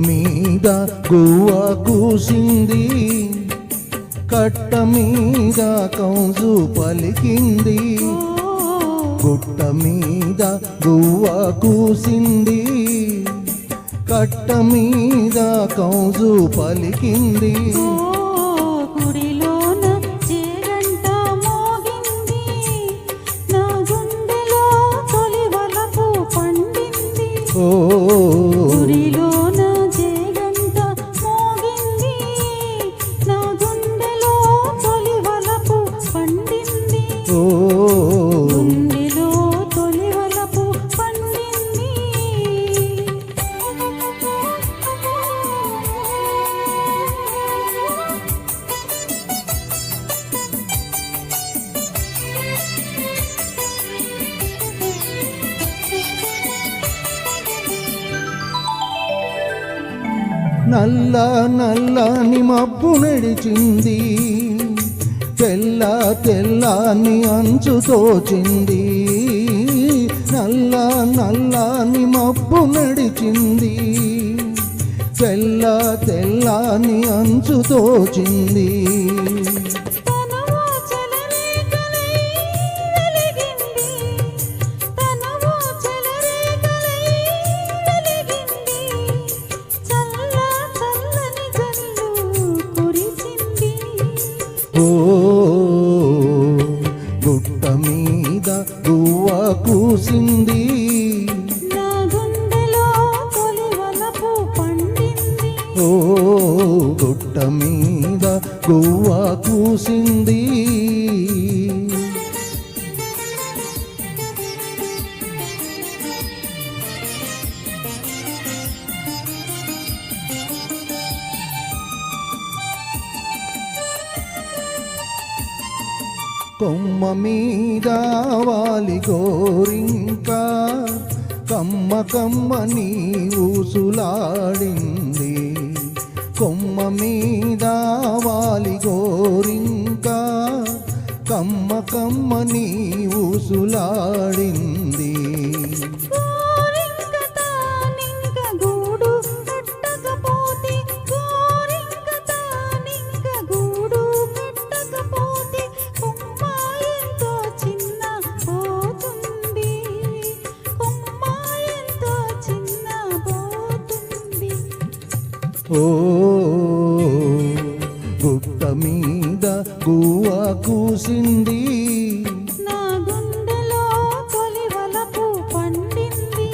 మీద గువ్వ కూసింది, కట్ట మీద కౌజు పలికింది. గుట్ట మీద గువ్వ కూసింది, కట్ట మీద కౌజు పలికింది. గుడిలోన జేగంట మోగింది, నా గుండెలో తొలి వలపు పండింది. గుండెలో తొలి వలపు పండింది. నల్ల నల్లని మబ్బు నడిచింది, తెల్ల తెల్లని అంచు తోచింది. నల్ల నల్లని మబ్బు నడిచింది, తెల్ల తెల్లని అంచు తోచింది. గుట్ట మీద గువ్వ కూసింది, నా గుండెలో తొలి వలపు పండింది. గుట్ట మీద గువ్వ కూసింది. కొమ్మ మీద వాలి గోరింక, కమ్మ కమ్మని ఊసులాడింది. కొమ్మ మీద వాలి గోరింక, కమ్మ కమ్మని ఊసులాడింది. గుట్ట మీద గువ్వ కూసింది, నా గుండెలో తొలి వలపు పండింది.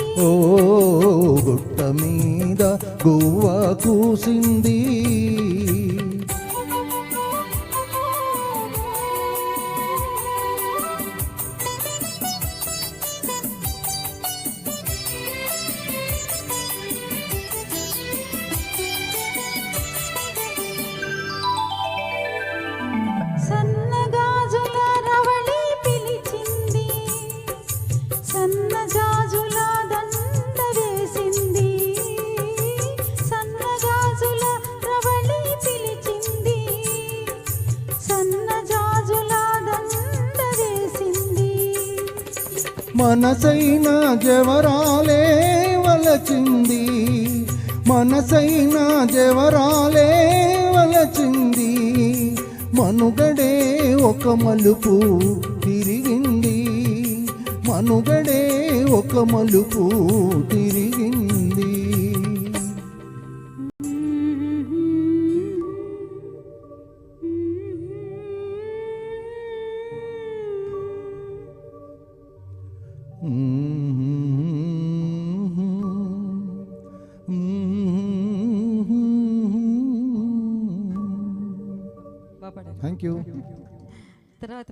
గుట్ట మీద గువ్వ కూసింది. సన్నగాజుల రవళి పిలిచింది, సన్నజాజుల దండ వేసింది. సన్నగాజుల రవళి పిలిచింది, సన్నజాజుల దండ వేసింది. మనసైన జవరాలే వలచింది, మనసైన జవరాలే వలచింది. మనుగడే ఒక మలుపు తిరిగింది, మనుగడే ఒక మలుపు తిరిగింది. Thank you. తర్వాత